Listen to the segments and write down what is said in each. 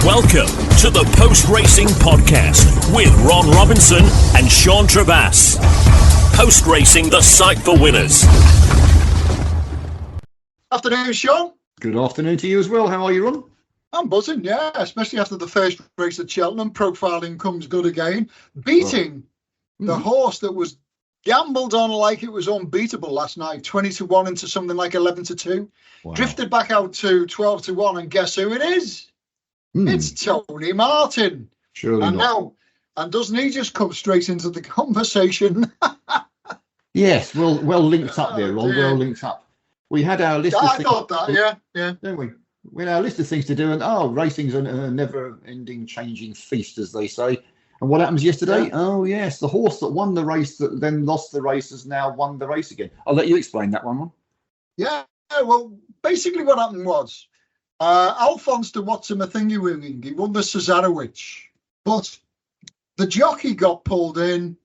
Welcome to the Post Racing Podcast with Ron Robinson and Sean Travass. Post Racing, the site for winners. Afternoon, Sean. Good afternoon to you as well. How are you, Ron? I'm buzzing, yeah, especially after the first race at Cheltenham. Profiling comes good again. Beating the horse that was gambled on like it was unbeatable last night, 20-1 into something like 11-2. Wow. Drifted back out to 12-1, and guess who it is? It's Tony Martin. Surely and not. Now, and doesn't he just come straight into the conversation? Yes, well linked up there, Ron. Well linked up. We had our list. I thought that, yeah. Don't we? We had our list of things to do, and racing's a never-ending, changing feast, as they say. And what happens yesterday? Yeah. Oh yes, the horse that won the race, that then lost the race, has now won the race again. I'll let you explain that one, Ron. Yeah. Well, basically, what happened was Alphonse de Watson-Mathingy, he won the Cesarewitch, but the jockey got pulled in,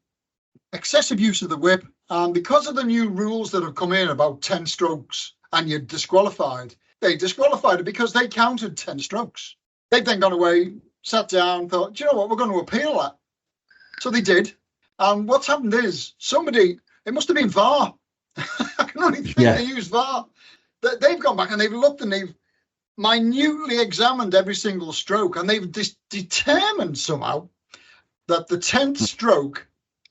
excessive use of the whip, and because of the new rules that have come in about 10 strokes and you're disqualified, they disqualified it because they counted 10 strokes. They've then gone away, sat down, thought, do you know what, we're going to appeal that. So they did. And what's happened is it must have been VAR. I can only think they used VAR. They've gone back and they've looked and they've minutely examined every single stroke, and they've determined somehow that the 10th stroke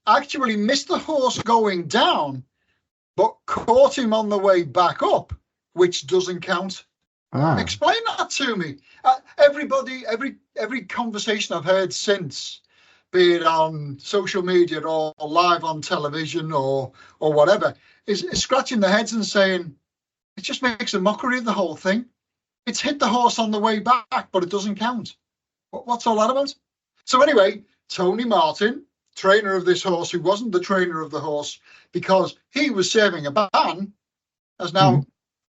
actually missed the horse going down, but caught him on the way back up, which doesn't count. Explain that to me. Everybody, every conversation I've heard since, be it on social media or live on television or whatever, is scratching their heads and saying it just makes a mockery of the whole thing. It's hit the horse on the way back, but it doesn't count. What's all that about? So anyway, Tony Martin, trainer of this horse, who wasn't the trainer of the horse because he was serving a ban, has now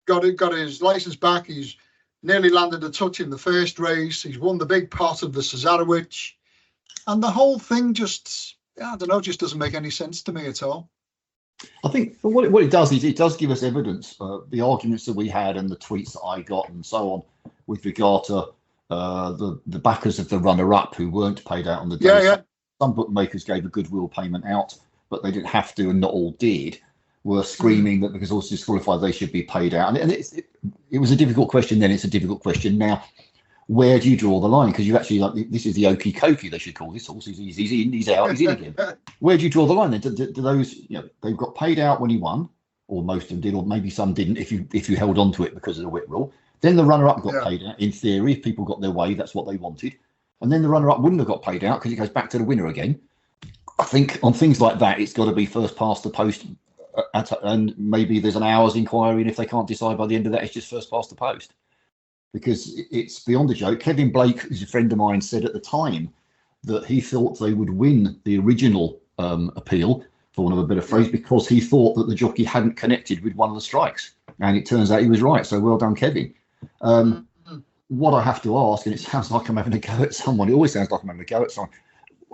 got his license back. He's nearly landed a touch in the first race. He's won the big pot of the Cesarewitch. And the whole thing just doesn't make any sense to me at all. I think what it does is it does give us evidence. The arguments that we had and the tweets that I got and so on with regard to the backers of the runner-up who weren't paid out on the day. Yeah. Some bookmakers gave a goodwill payment out, but they didn't have to, and not all did. Were screaming that because horses disqualified, they should be paid out. And it was a difficult question then. It's a difficult question now. Where do you draw the line? Because you actually, this is the okey cokey, they should call this horse. He's in, he's out, he's in again. Where do you draw the line then? Do those, they've got paid out when he won, or most of them did, or maybe some didn't if you held on to it because of the whip rule. Then the runner-up got paid out. In theory, if people got their way, that's what they wanted. And then the runner-up wouldn't have got paid out because it goes back to the winner again. I think on things like that, it's got to be first past the post, and maybe there's an hour's inquiry, and if they can't decide by the end of that, it's just first past the post. Because it's beyond a joke. Kevin Blake, who's a friend of mine, said at the time that he thought they would win the original appeal, for want of a better phrase, because he thought that the jockey hadn't connected with one of the strikes. And it turns out he was right. So well done, Kevin. What I have to ask, and it sounds like I'm having a go at someone, it always sounds like I'm having a go at someone,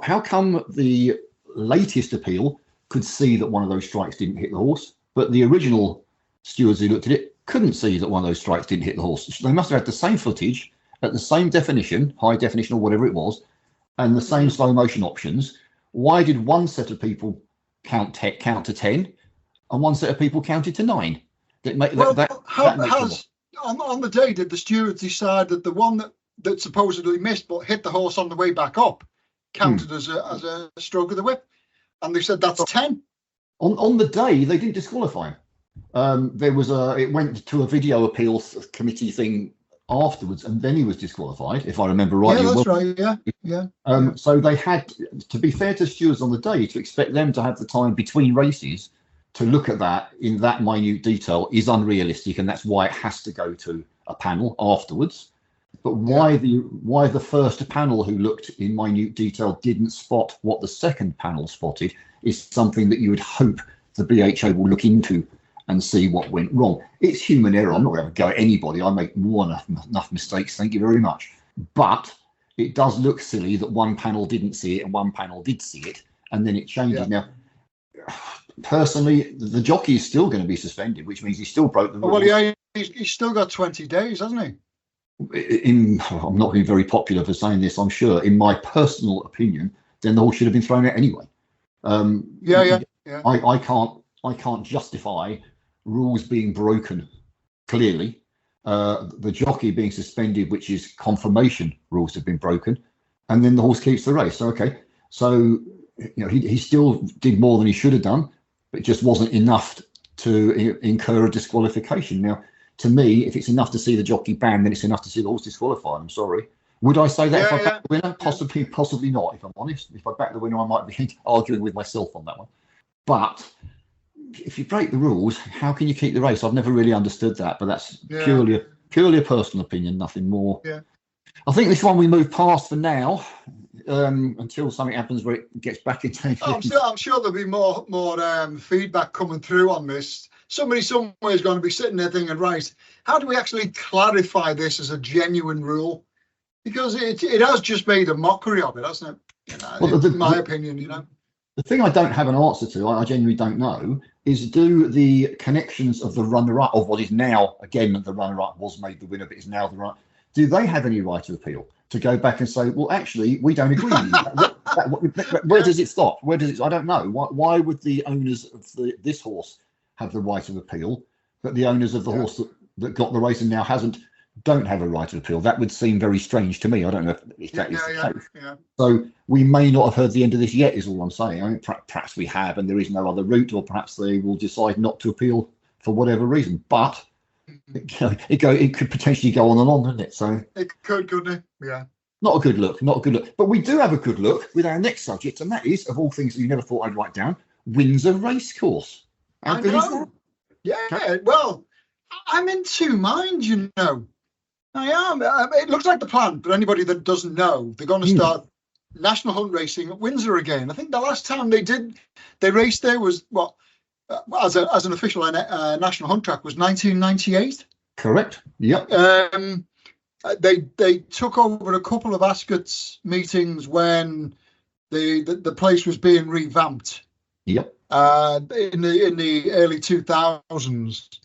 how come the latest appeal could see that one of those strikes didn't hit the horse, but the original stewards who looked at it couldn't see that one of those strikes didn't hit the horse? They must have had the same footage at the same definition, high definition or whatever it was, and the same slow motion options. Why did one set of people count to 10 and one set of people counted to 9? On the day, did the stewards decide that the one that supposedly missed but hit the horse on the way back up counted as a stroke of the whip? And they said that's 10. On the day, they didn't disqualify him. It went to a video appeals committee thing afterwards, and then he was disqualified, if I remember right. Yeah, that's right. Yeah. So they had, to be fair to stewards on the day, to expect them to have the time between races to look at that in that minute detail is unrealistic, and that's why it has to go to a panel afterwards. But why the first panel who looked in minute detail didn't spot what the second panel spotted is something that you would hope the BHA will look into and see what went wrong. It's human error. I'm not going to go at anybody. I make more than enough mistakes. Thank you very much. But it does look silly that one panel didn't see it and one panel did see it, and then it changes. Now, personally, the jockey is still going to be suspended, which means he still broke the rules. Well, yeah, he's still got 20 days, hasn't he? I'm not being very popular for saying this, I'm sure. In my personal opinion, then the horse should have been thrown out anyway. Yeah. I can't justify rules being broken clearly. The jockey being suspended, which is confirmation rules have been broken, and then the horse keeps the race. Okay, so he still did more than he should have done, but it just wasn't enough to incur a disqualification. Now, to me, if it's enough to see the jockey banned, then it's enough to see the horse disqualified. I'm sorry. Would I say that if I back the winner? Possibly not, if I'm honest. If I back the winner, I might be arguing with myself on that one. But if you break the rules, how can you keep the race? I've never really understood that, but that's purely a personal opinion, nothing more. Yeah. I think this one we move past for now, until something happens where it gets back into. I'm sure there'll be more feedback coming through on this. Somebody somewhere is going to be sitting there thinking, right, how do we actually clarify this as a genuine rule? Because it has just made a mockery of it, hasn't it? In my opinion, The thing I don't have an answer to, I genuinely don't know, is do the connections of the runner-up, of what is now, again, the runner-up was made the winner, but is now the runner-up, do they have any right of appeal to go back and say, well, actually, we don't agree with you? Where does it stop? Where does it? I don't know. Why would the owners of this horse have the right of appeal, but the owners of the horse that got the race and now don't have a right of appeal? That would seem very strange to me. I don't know if that is the case. Yeah. So we may not have heard the end of this yet, is all I'm saying. I mean, perhaps we have, and there is no other route, or perhaps they will decide not to appeal for whatever reason. But it could potentially go on and on, couldn't it? So it could, couldn't it? Yeah. Not a good look. But we do have a good look with our next subject, and that is, of all things that you never thought I'd write down, Windsor Racecourse. How good is that? Yeah. Well, I'm in two minds, I am. It looks like the plan, but anybody that doesn't know, they're going to start national hunt racing at Windsor again. I think the last time they raced there was as an official national hunt track was 1998. Correct. Yep. They took over a couple of Ascot's meetings when the place was being revamped. Yep. In the early 2000s.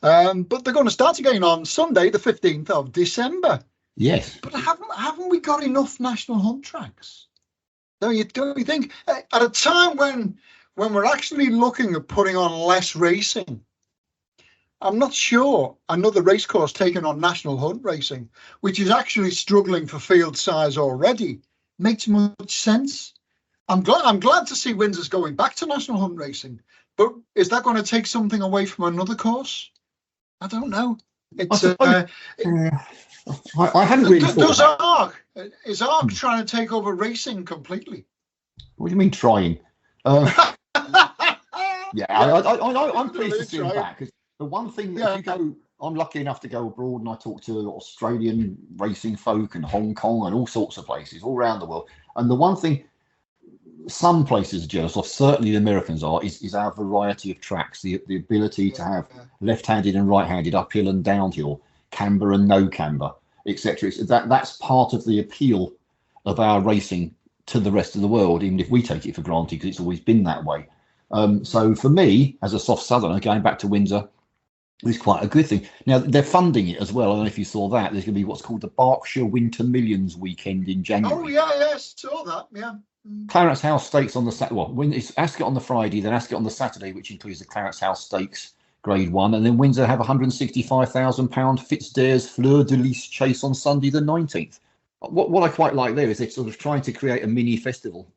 But they're going to start again on Sunday, the 15th of December. Yes. But haven't we got enough national hunt tracks? Don't you think? At a time when we're actually looking at putting on less racing, I'm not sure another racecourse taking on national hunt racing, which is actually struggling for field size already, makes much sense. I'm glad to see Windsor's going back to national hunt racing, but is that going to take something away from another course? I don't know. It's I haven't really thought. Is ARC trying to take over racing completely? What do you mean trying? Yeah, I'm pleased to see him back, because the one thing that if you go, I'm lucky enough to go abroad and I talk to Australian racing folk and Hong Kong and all sorts of places all around the world. And the one thing some places are jealous of, certainly the Americans are, is our variety of tracks, the ability to have left-handed and right-handed, uphill and downhill, camber and no camber, etc. That's part of the appeal of our racing to the rest of the world, even if we take it for granted, because it's always been that way. So for me, as a soft southerner, going back to Windsor is quite a good thing. Now, they're funding it as well. I don't know if you saw that. There's going to be what's called the Berkshire Winter Millions weekend in January. Oh, yeah, saw that, yeah. Clarence House Stakes on the Saturday. Well, when it's Ascot on the Friday, then Ascot on the Saturday, which includes the Clarence House Stakes Grade 1, and then Windsor have £165,000 Fitzdale's Fleur de Lis chase on Sunday the 19th. What I quite like there is they're sort of trying to create a mini festival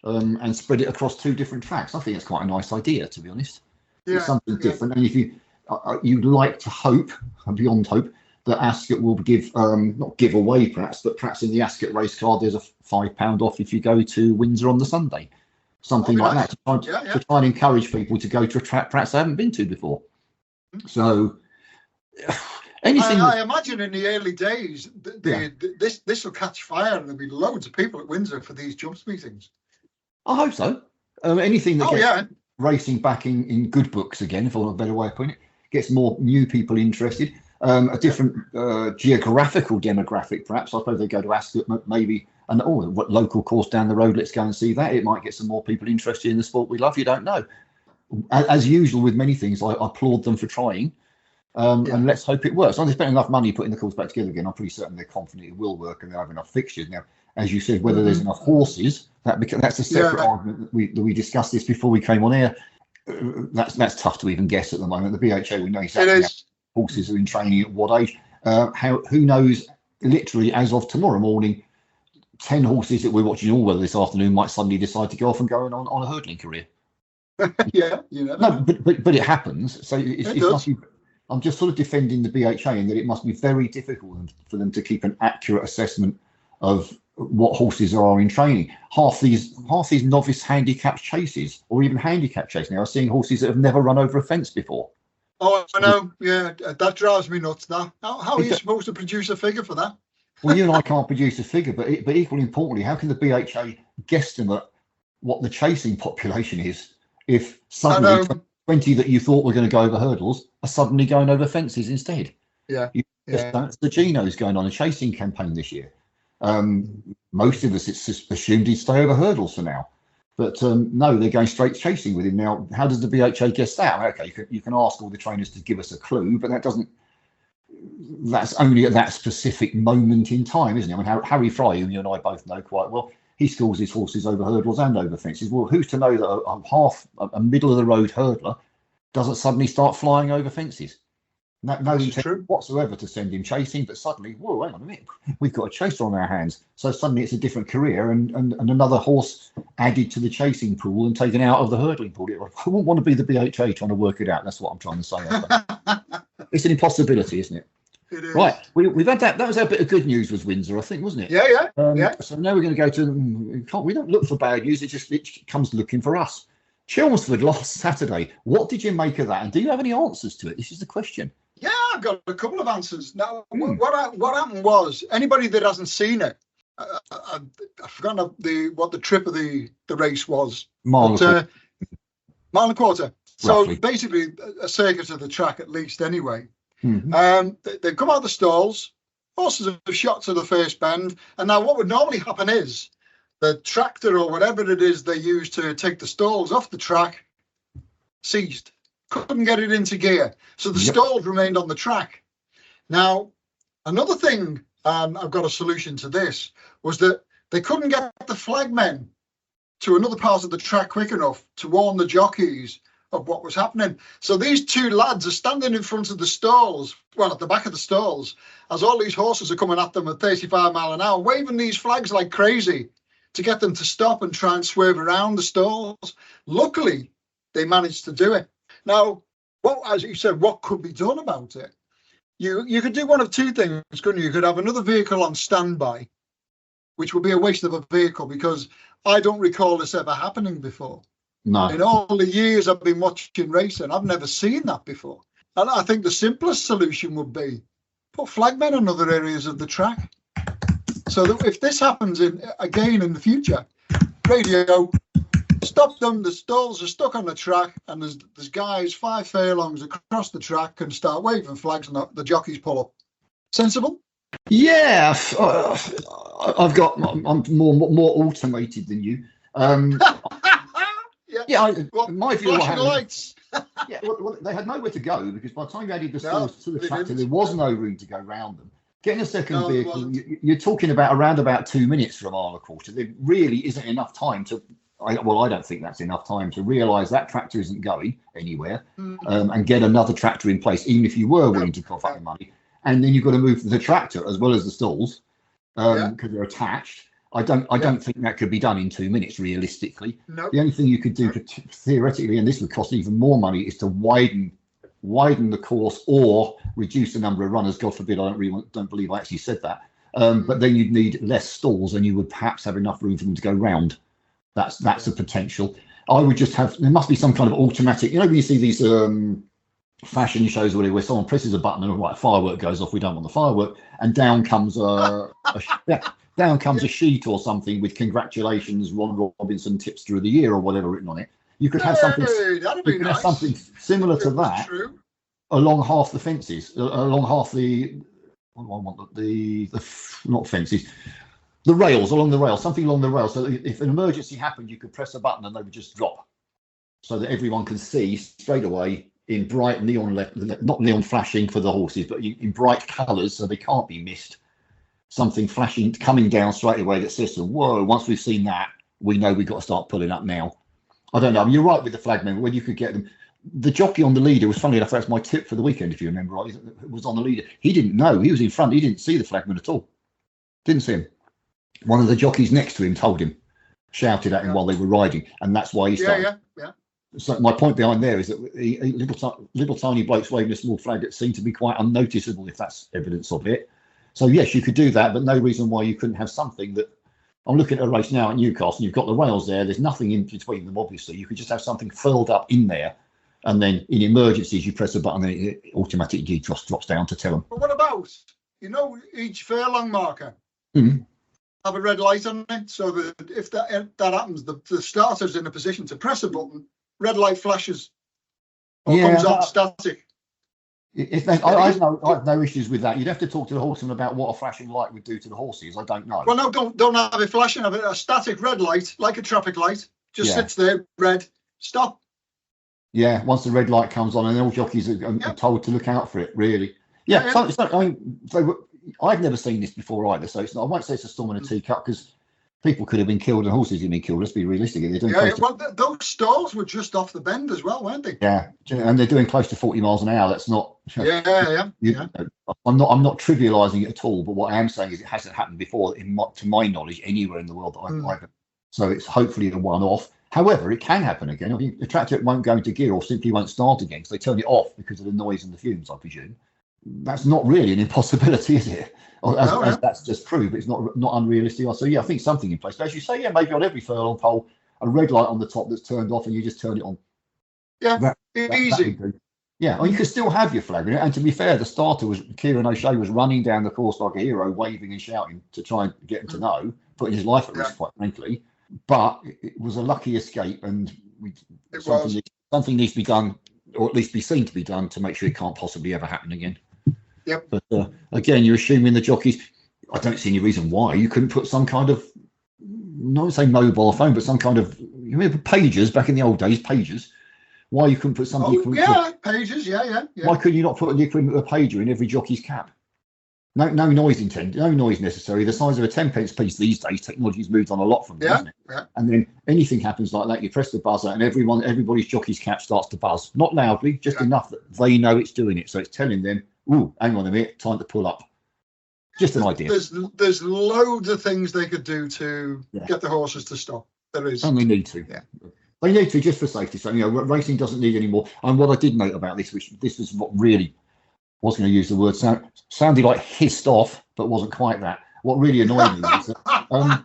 and spread it across two different tracks. I think it's quite a nice idea, to be honest. Yeah, it's something different. And if you'd like to hope, beyond hope, that Ascot will give, not give away perhaps, but perhaps in the Ascot race card, there's a £5 off if you go to Windsor on the Sunday. Something like that, to try and encourage people to go to a track perhaps they haven't been to before. So, anything. I imagine in the early days, this will catch fire and there'll be loads of people at Windsor for these jumps meetings. I hope so. Anything that gets racing back in good books again, if I want a better way of putting it, gets more new people interested. A different geographical demographic, perhaps. I suppose they go to Ascot, maybe, and what local course down the road, let's go and see that. It might get some more people interested in the sport we love. You don't know. As usual with many things, I applaud them for trying, And let's hope it works. They spent enough money putting the course back together again. I'm pretty certain they're confident it will work and they have enough fixtures. Now, as you said, whether there's enough horses, that's a separate argument. We discussed this before we came on air. That's tough to even guess at the moment. The BHA, we know exactly how horses are in training at what age. Who knows? Literally, as of tomorrow morning, 10 horses that we're watching all weather this afternoon might suddenly decide to go off and go on a hurdling career. Yeah, you never know. But it happens. So I'm just sort of defending the BHA in that it must be very difficult for them to keep an accurate assessment of what horses are in training. Half these novice handicap chases, or even handicap chases now, are seeing horses that have never run over a fence before. Oh, I know. Yeah, that drives me nuts. Now, how are you supposed to produce a figure for that? Well, you and I can't produce a figure, but equally importantly, how can the BHA guesstimate what the chasing population is if suddenly 20 that you thought were going to go over hurdles are suddenly going over fences instead? That's the Geno's going on a chasing campaign this year. Most of us, it's assumed he'd stay over hurdles for now. But no, they're going straight chasing with him. Now, how does the BHA guess that? Okay, you can ask all the trainers to give us a clue, but that's only at that specific moment in time, isn't it? I mean, Harry Fry, who you and I both know quite well, he schools his horses over hurdles and over fences. Well, who's to know that a middle of the road hurdler doesn't suddenly start flying over fences? No intent whatsoever to send him chasing, but suddenly, whoa, hang on a minute, we've got a chaser on our hands. So suddenly it's a different career and another horse added to the chasing pool and taken out of the hurdling pool. I wouldn't want to be the BHA trying to work it out. That's what I'm trying to say. It's an impossibility, isn't it? It is. Right, we've had that. That was our bit of good news with Windsor, I think, wasn't it? Yeah. So now we're going to go to. We don't look for bad news. It comes looking for us. Chelmsford last Saturday. What did you make of that? And do you have any answers to it? This is the question. Yeah, I've got a couple of answers. Now, what happened was, anybody that hasn't seen it, I've forgotten what the trip of the race was. Mile and a quarter. So basically, a circuit of the track at least anyway. They've come out of the stalls, horses have shot to the first bend, and now what would normally happen is the tractor or whatever it is they use to take the stalls off the track ceased. Couldn't get it into gear, so the stalls remained on the track. Now, another thing, I've got a solution to this, was that they couldn't get the flagmen to another part of the track quick enough to warn the jockeys of what was happening. So these two lads are standing in front of the stalls, well, at the back of the stalls, as all these horses are coming at them at 35 miles an hour, waving these flags like crazy to get them to stop and try and swerve around the stalls. Luckily, they managed to do it. Now, as you said, what could be done about it? You could do one of two things, couldn't you? You could have another vehicle on standby, which would be a waste of a vehicle, because I don't recall this ever happening before. No. In all the years I've been watching racing, I've never seen that before. And I think the simplest solution would be put flagmen in other areas of the track, so that if this happens again in the future, radio, stop them, the stalls are stuck on the track, and there's guys 5 furlongs across the track can start waving flags and the jockeys pull up. Sensible? Yeah, I'm more automated than you. My view of what happened, lights. well, they had nowhere to go, because by the time you added the stalls to the tractor, there was no room to go round them. Getting a second vehicle, you're talking about around about 2 minutes for a mile and a quarter. There really isn't enough time to. I don't think that's enough time to realise that tractor isn't going anywhere, and get another tractor in place, even if you were willing to cough up the money. And then you've got to move the tractor as well as the stalls, because they're attached. I don't think that could be done in 2 minutes realistically. Nope. The only thing you could do theoretically, and this would cost even more money, is to widen the course or reduce the number of runners. God forbid, I don't believe I actually said that. But then you'd need less stalls, and you would perhaps have enough room for them to go round. That's a potential. I would just there must be some kind of automatic, when you see these fashion shows where someone presses a button and a firework goes off, we don't want the firework, and down comes a sheet or something with congratulations, Ron Robinson Tipster of the Year or whatever written on it. You could have something have something similar to that along half the fences, along half the not fences, the rails, along the rails, something along the rails, so that if an emergency happened, you could press a button and they would just drop, so that everyone can see straight away in bright neon, not neon flashing for the horses, but in bright colours, so they can't be missed. Something flashing, coming down straight away that says to them, whoa, once we've seen that, we know we've got to start pulling up now. I don't know. I mean, you're right with the flagmen, when you could get them. The jockey on the leader was, funny enough, that's my tip for the weekend, if you remember right, was on the leader. He didn't know. He was in front. He didn't see the flagman at all. Didn't see him. One of the jockeys next to him told him, shouted at him while they were riding, and that's why he started. Yeah. So my point behind there is that little tiny blokes waving a small flag that seemed to be quite unnoticeable, if that's evidence of it. So yes, you could do that, but no reason why you couldn't have something that. I'm looking at a race now at Newcastle. You've got the rails there. There's nothing in between them, obviously. You could just have something furled up in there, and then in emergencies, you press a button and it automatically drops down to tell them. But what about, each furlong marker have a red light on it, so that if that happens, the starter's in a position to press a button, red light flashes, or comes on static. I have no issues with that. You'd have to talk to the horseman about what a flashing light would do to the horses. I don't know. Well, no, don't have it flashing. Have it a static red light, like a traffic light, just sits there, red, stop. Yeah, once the red light comes on, and all jockeys are told to look out for it. Really, I've never seen this before either. So it's not. I won't say it's a storm in a teacup, because people could have been killed and horses have been killed. Let's be realistic. They're doing well, those stalls were just off the bend as well, weren't they? Yeah, and they're doing close to 40 miles an hour. That's not. Yeah. I'm not trivialising it at all. But what I am saying is it hasn't happened before, to my knowledge, anywhere in the world that I've. So it's hopefully a one-off. However, it can happen again. I mean, the tractor won't go into gear or simply won't start again because they turn it off because of the noise and the fumes, I presume. That's not really an impossibility, is it? As that's just proved, it's not unrealistic. So yeah, I think something in place. But as you say, maybe on every furlong pole, a red light on the top that's turned off, and you just turn it on. Yeah, easy. Yeah, or you could still have your flag. And to be fair, the starter Kieran O'Shea was running down the course like a hero, waving and shouting to try and get him to know, putting his life at risk, quite frankly. But it was a lucky escape, and something needs to be done, or at least be seen to be done, to make sure it can't possibly ever happen again. Yep. But again, you're assuming the jockeys. I don't see any reason why you couldn't put some kind of, not say mobile phone, but some kind of, you remember pagers back in the old days, pagers. Why you couldn't put something? Pagers, yeah. Why couldn't you not put the equivalent of a pager in every jockey's cap? No noise intended, no noise necessary. The size of a 10p piece these days, technology's moved on a lot from there, hasn't it? Yeah. And then anything happens like that, you press the buzzer and everybody's jockey's cap starts to buzz. Not loudly, just enough that they know it's doing it. So it's telling them, ooh, hang on a minute, time to pull up. Just an idea. There's loads of things they could do to get the horses to stop. There is. And they need to. Yeah. They need to, just for safety. So, racing doesn't need any more. And what I did note about this, which this was what really, I was going to use the word, sounded like hissed off, but wasn't quite that. What really annoyed me is that,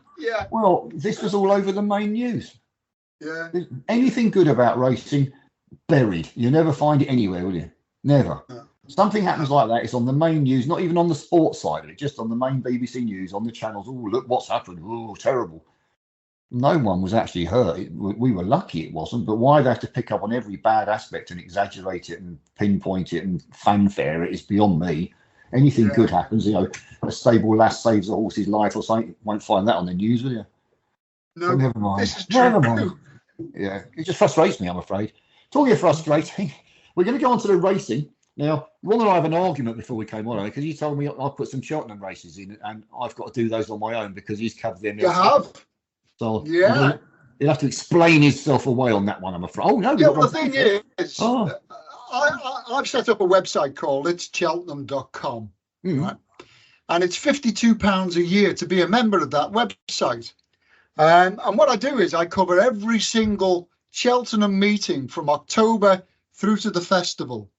well, this was all over the main news. Yeah. Anything good about racing, buried. You never find it anywhere, will you? Never. No. Something happens like that, it's on the main news, not even on the sports side of it, just on the main BBC News, on the channels. Oh, look what's happened. Oh, terrible. No one was actually hurt. We were lucky it wasn't, but why they have to pick up on every bad aspect and exaggerate it and pinpoint it and fanfare it is beyond me. Anything good happens, a stable lass saves a horse's life or something, you won't find that on the news, will you? No, but never mind. This is true. Never mind. Yeah, it just frustrates me, I'm afraid. Talking of frustrating, we're going to go on to the racing. Now, Ron and I have an argument before we came on, because you told me I'll put some Cheltenham races in, and I've got to do those on my own because he's covered them. You have? So he'll have to explain himself away on that one, I'm afraid. Oh no! Yeah, well, the thing is, I've set up a website called itscheltenham.com, right? And it's £52 a year to be a member of that website. And what I do is I cover every single Cheltenham meeting from October through to the festival.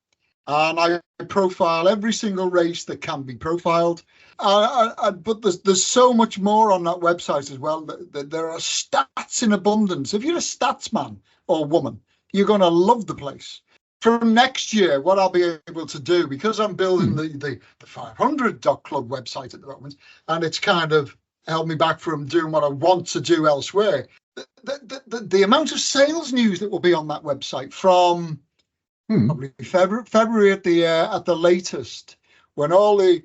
And I profile every single race that can be profiled. But there's so much more on that website as well. There are stats in abundance. If you're a stats man or woman, you're going to love the place. From next year, what I'll be able to do, because I'm building the 500 Club website at the moment, and it's kind of held me back from doing what I want to do elsewhere. The amount of sales news that will be on that website from probably February at the latest, when all the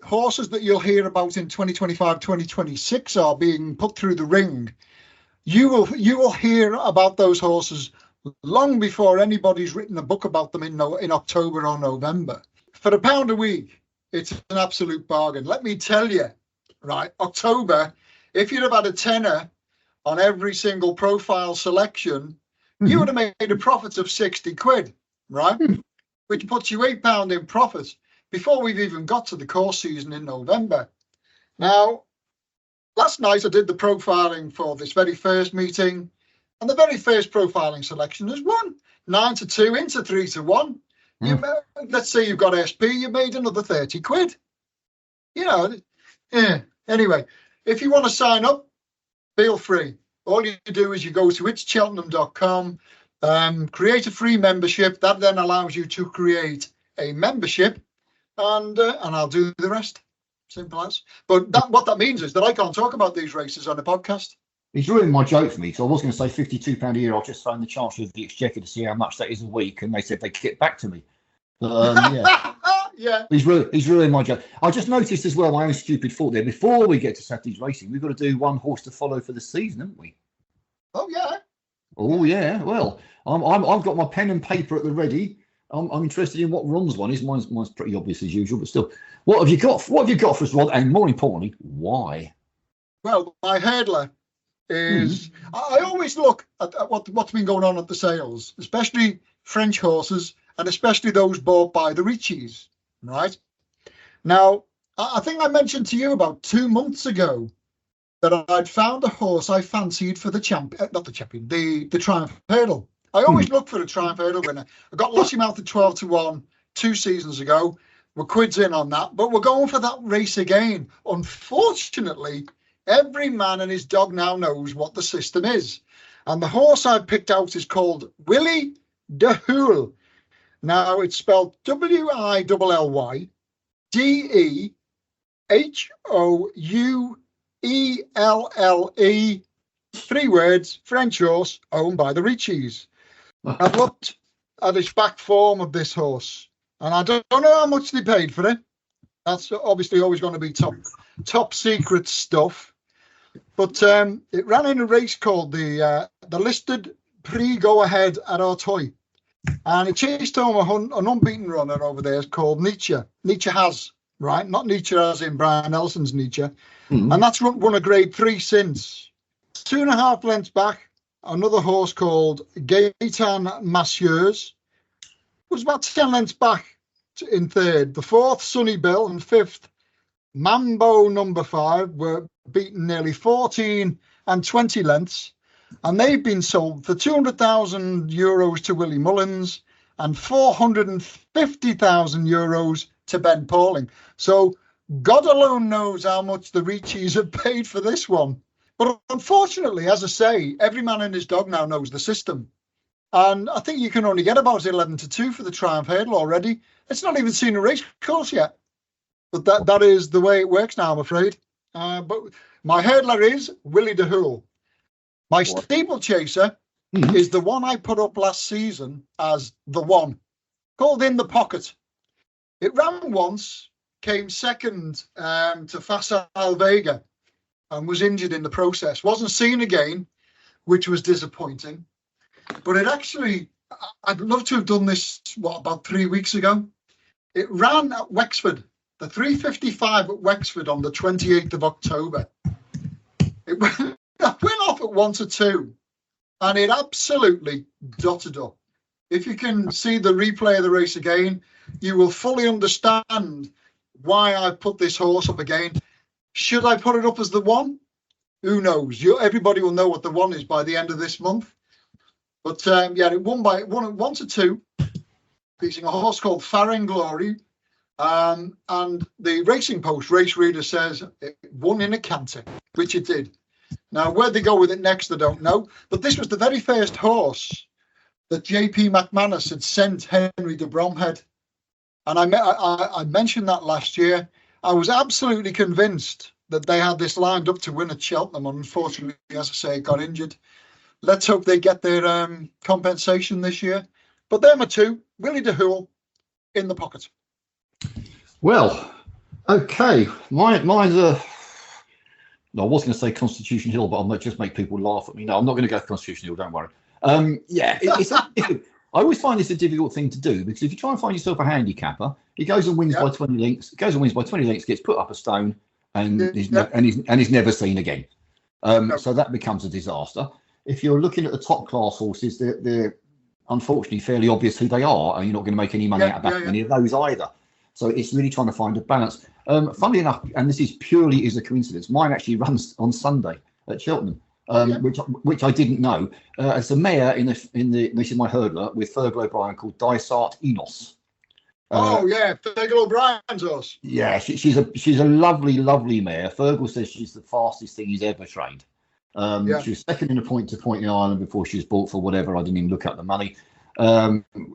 horses that you'll hear about in 2025, 2026 are being put through the ring, you will hear about those horses long before anybody's written a book about them in October or November. For £1 a week, it's an absolute bargain. Let me tell you, right, October, if you'd have had a tenner on every single profile selection, you would have made a profit of 60 quid, right? Which puts you £8 in profit before we've even got to the course season in November. Now, last night I did the profiling for this very first meeting, and the very first profiling selection has won 9-2 into 3-1. Let's say you've got SP, you made another 30 quid. You know, yeah. Anyway, if you want to sign up, feel free. All you do is you go to itscheltenham.com, create a free membership. That then allows you to create a membership, and I'll do the rest. Simple as. But what that means is that I can't talk about these races on a podcast. He's ruined my joke for me. So I was going to say £52 a year. I'll just phone the Chancellor of the Exchequer to see how much that is a week, and they said they'd get back to me. But, yeah. Yeah. He's ruined my joke. I just noticed as well my own stupid fault there. Before we get to Saturday's racing, we've got to do one horse to follow for the season, haven't we? Oh yeah. Oh yeah. Well, I've got my pen and paper at the ready. I'm interested in what Ron's one is. Mine's pretty obvious as usual, but still, what have you got? What have you got for us, Ron? And more importantly, why? Well, my hurdler is. I always look at what's been going on at the sales, especially French horses, and especially those bought by the Richies. Right now, I think I mentioned to you about 2 months ago that I'd found a horse I fancied for the the Triumph Hurdle. I always look for a Triumph Hurdle winner. I got Lossiemouth at 12-1 2 seasons ago. We're quids in on that, but we're going for that race again. Unfortunately, every man and his dog now knows what the system is, and the horse I've picked out is called WILLY de HOUELLE. Now, it's spelled WILLY DEHOUELLE, 3 words, French horse, owned by the Richies. I've looked at his back form of this horse, and I don't know how much they paid for it. That's obviously always going to be top secret stuff. But it ran in a race called the listed Prix Go Ahead at Artois. And it chased home an unbeaten runner over there called Nietzsche. Nietzsche has, right? Not Nietzsche as in Brian Nelson's Nietzsche. And that's won a grade 3 since. 2.5 lengths back, another horse called Gaetan Massieurs was about 10 lengths back in third. The 4th, Sunny Bill, and 5th, Mambo number 5 were beaten nearly 14 and 20 lengths. And they've been sold for €200,000 to Willie Mullins and €450,000 to Ben Pauling. So God alone knows how much the Richies have paid for this one. But unfortunately, as I say, every man and his dog now knows the system. And I think you can only get about 11-2 for the Triumph Hurdle already. It's not even seen a race course yet. But that is the way it works now, I'm afraid. But my hurdler is WILLY de HOUELLE. My steeplechaser is the one I put up last season as the one, called In the Pocket. It ran once, came second to Facile Vega, and was injured in the process. Wasn't seen again, which was disappointing. But it actually, I'd love to have done this, about 3 weeks ago. It ran at Wexford, the 3:55 at Wexford on the 28th of October. It went off at 1-2, and it absolutely dotted up. If you can see the replay of the race again, you will fully understand why I put this horse up again. Should I put it up as the one? Who knows? Everybody will know what the one is by the end of this month. But yeah, it won at 1-2, beating a horse called Farren Glory. And the Racing Post race reader says it won in a canter, which it did. Now, where they go with it next, I don't know. But this was the very first horse that J.P. McManus had sent Henry de Bromhead. And I mentioned that last year. I was absolutely convinced that they had this lined up to win at Cheltenham. Unfortunately, as I say, it got injured. Let's hope they get their compensation this year. But they're my two. WILLY de HOUELLE, In the Pocket. Well, okay. Mine's a... No, I was going to say Constitution Hill, but I might just make people laugh at me. No, I'm not going to go Constitution Hill, don't worry. Yeah, I always find this a difficult thing to do, because if you try and find yourself a handicapper, he goes and wins by 20 lengths, gets put up a stone, and he's never seen again. So that becomes a disaster. If you're looking at the top class horses, they're unfortunately fairly obvious who they are, and you're not going to make any money out of backing any of those either. So it's really trying to find a balance. Funnily enough, and this is purely is a coincidence, mine actually runs on Sunday at Cheltenham. Which I didn't know. It's a mare in the this is my hurdler with Fergal O'Brien called DYSART ENOS. Fergal O'Brien's horse. Yeah, she's a lovely mare. Fergal says she's the fastest thing he's ever trained. She was second in a point-to-point in Ireland before she was bought for whatever. I didn't even look up the money.